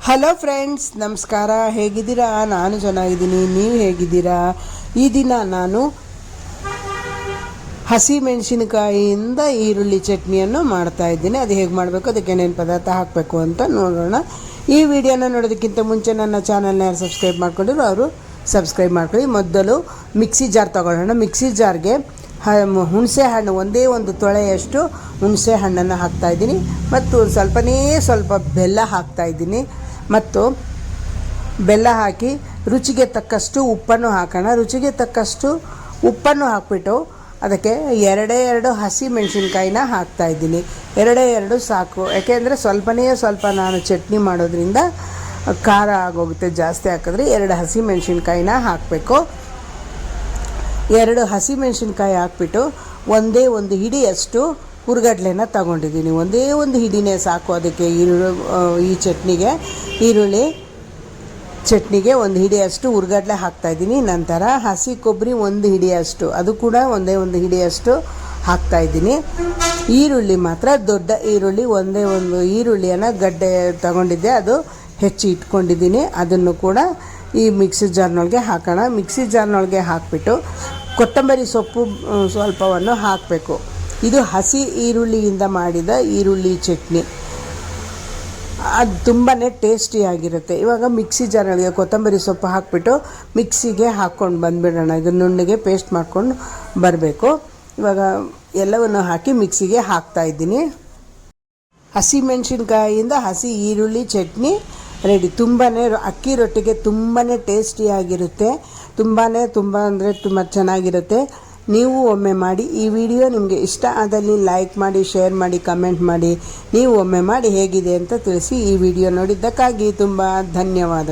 Hello friends, ನಮಸ್ಕಾರ. ಹೇಗಿದ್ದೀರಾ? ನಾನು ಚೆನ್ನಾಗಿದ್ದೀನಿ. ನೀವು ಹೇಗಿದ್ದೀರಾ? ಈ ದಿನ ನಾನು ಹಸಿ ಮೆಣಸಿನಕಾಯಿಯಿಂದ ಈರುಳ್ಳಿ ಚಟ್ನಿಯನ್ನು ಮಾಡ್ತಾ ಇದ್ದೀನಿ. ಅದು ಹೇಗೆ ಮಾಡಬೇಕು, ಅದಕ್ಕೆ ಏನೇನು ಪದಾರ್ಥ ಹಾಕಬೇಕು ಅಂತ ನೋಡೋಣ. ಈ ವಿಡಿಯೋನ ನೋಡೋದಕ್ಕಿಂತ ಮುಂಚೆ ನನ್ನ ಚಾನಲ್ನ ಯಾರು ಸಬ್ಸ್ಕ್ರೈಬ್ ಮಾಡ್ಕೊಂಡಿರೋ ಅವರು ಸಬ್ಸ್ಕ್ರೈಬ್ ಮಾಡ್ಕೊಳ್ಳಿ. ಮೊದಲು ಮಿಕ್ಸಿ ಜಾರ್ ತೊಗೊಳ್ಳೋಣ. ಮಿಕ್ಸಿ ಜಾರ್ಗೆ ಹುಣಸೆ ಹಣ್ಣು ಒಂದೇ ಒಂದು ತೊಳೆಯಷ್ಟು ಹುಣಸೆ ಹಣ್ಣನ್ನು ಹಾಕ್ತಾಯಿದ್ದೀನಿ ಮತ್ತು ಸ್ವಲ್ಪ ಬೆಲ್ಲ ಹಾಕ್ತಾಯಿದ್ದೀನಿ. ಮತ್ತು ಬೆಲ್ಲ ಹಾಕಿ ರುಚಿಗೆ ತಕ್ಕಷ್ಟು ಉಪ್ಪನ್ನು ಹಾಕೋಣ. ರುಚಿಗೆ ತಕ್ಕಷ್ಟು ಉಪ್ಪನ್ನು ಹಾಕ್ಬಿಟ್ಟು ಅದಕ್ಕೆ ಎರಡು ಹಸಿ ಮೆಣಸಿನ್ಕಾಯಿನ ಹಾಕ್ತಾಯಿದ್ದೀನಿ. ಎರಡು ಸಾಕು, ಯಾಕೆಂದರೆ ಸ್ವಲ್ಪ ನಾನು ಚಟ್ನಿ ಮಾಡೋದ್ರಿಂದ ಖಾರ ಆಗೋಗುತ್ತೆ. ಜಾಸ್ತಿ ಹಾಕಿದ್ರೆ 2 ಹಸಿ ಮೆಣಸಿನ್ಕಾಯಿನ ಹಾಕಬೇಕು. 2 ಹಸಿ ಮೆಣಸಿನ್ಕಾಯಿ ಹಾಕ್ಬಿಟ್ಟು ಒಂದೇ ಒಂದು ಹಿಡಿಯಷ್ಟು ಹುರ್ಗಡ್ಲೆನ ತಗೊಂಡಿದ್ದೀನಿ. ಒಂದೇ ಒಂದು ಹಿಡಿನೇ ಸಾಕು ಅದಕ್ಕೆ. ಈ ಈರುಳ್ಳಿ ಚಟ್ನಿಗೆ ಒಂದು ಹಿಡಿಯಷ್ಟು ಹುರ್ಗಡ್ಲೆ ಹಾಕ್ತಾಯಿದ್ದೀನಿ. ನಂತರ ಹಸಿ ಕೊಬ್ಬರಿ ಒಂದು ಹಿಡಿಯಷ್ಟು, ಅದು ಕೂಡ ಒಂದೇ ಒಂದು ಹಿಡಿಯಷ್ಟು ಹಾಕ್ತಾಯಿದ್ದೀನಿ. ಈರುಳ್ಳಿ ಮಾತ್ರ ದೊಡ್ಡ ಈರುಳ್ಳಿ, ಒಂದೇ ಒಂದು ಈರುಳ್ಳಿಯನ್ನು ಗಡ್ಡೆ ತಗೊಂಡಿದ್ದೆ, ಅದು ಹೆಚ್ಚಿ ಇಟ್ಕೊಂಡಿದ್ದೀನಿ. ಅದನ್ನು ಕೂಡ ಈ ಮಿಕ್ಸಿ ಜಾರ್ನೊಳಗೆ ಹಾಕೋಣ. ಮಿಕ್ಸಿ ಜಾರ್ನೊಳಗೆ ಹಾಕಿಬಿಟ್ಟು ಕೊತ್ತಂಬರಿ ಸೊಪ್ಪು ಸ್ವಲ್ಪವನ್ನು ಹಾಕಬೇಕು. ಇದು ಹಸಿ ಈರುಳ್ಳಿಯಿಂದ ಮಾಡಿದ ಈರುಳ್ಳಿ ಚಟ್ನಿ. ಅದು ತುಂಬಾ ಟೇಸ್ಟಿಯಾಗಿರುತ್ತೆ. ಇವಾಗ ಮಿಕ್ಸಿ ಜಾರ್ನೊಳಗೆ ಕೊತ್ತಂಬರಿ ಸೊಪ್ಪು ಹಾಕಿಬಿಟ್ಟು ಮಿಕ್ಸಿಗೆ ಹಾಕ್ಕೊಂಡು ಬಂದುಬಿಡೋಣ. ಇದನ್ನು ನುಣ್ಣಗೆ ಪೇಸ್ಟ್ ಮಾಡ್ಕೊಂಡು ಬರಬೇಕು. ಇವಾಗ ಎಲ್ಲವನ್ನು ಹಾಕಿ ಮಿಕ್ಸಿಗೆ ಹಾಕ್ತಾಯಿದ್ದೀನಿ. ಹಸಿ ಮೆಣಸಿನ್ಕಾಯಿಯಿಂದ ಹಸಿ ಈರುಳ್ಳಿ ಚಟ್ನಿ ರೆಡಿ. ಅಕ್ಕಿ ರೊಟ್ಟಿಗೆ ತುಂಬಾ ಟೇಸ್ಟಿಯಾಗಿರುತ್ತೆ. ತುಂಬ ಚೆನ್ನಾಗಿರುತ್ತೆ. ನೀವು ಒಮ್ಮೆ ಮಾಡಿ. ಈ ವಿಡಿಯೋ ನಿಮಗೆ ಇಷ್ಟ ಆದಲ್ಲಿ ಲೈಕ್ ಮಾಡಿ, ಶೇರ್ ಮಾಡಿ, ಕಮೆಂಟ್ ಮಾಡಿ. ನೀವು ಒಮ್ಮೆ ಮಾಡಿ ಹೇಗಿದೆ ಅಂತ ತಿಳಿಸಿ. ಈ ವಿಡಿಯೋ ನೋಡಿದ್ದಕ್ಕಾಗಿ ತುಂಬ ಧನ್ಯವಾದ.